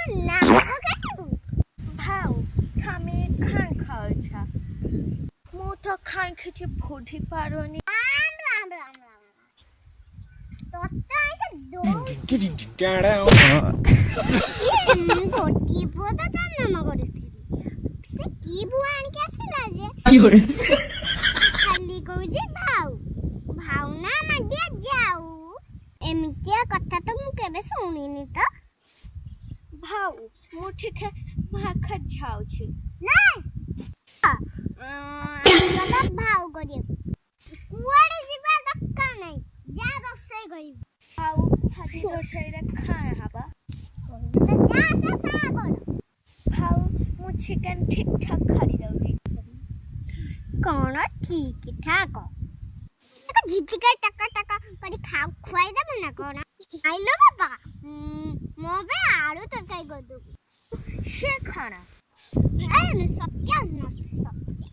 नाम को काटू भाऊ खामे खान खाओ मु तो खान खिची फुटी पारोनी राम तोता के दो गोटी पोता चांद नाम करथि से की बुआन के आसला जे खाली कहू जे भाऊ ना मडिया जाऊ एमितिया कथा तो मु केबे सुनिनी तो भाऊ मु ठीक है भाखा जाऊ छी नहीं गला भाऊ करियो कुआडे जिबा दक्का नहीं जा रोसे गई भाऊ थाजी रोसई रे खाए हबा तो जा से खा कर भाऊ मु चिकन ठीक ठाक खाली दउची कौन ठीक ठाक तो जितिका टका टका करी खा खुआई दे ना कोना आइलो बाबा मोबे आलू तरकारी कर दो से खाना अरे सत्या मस्त सत्य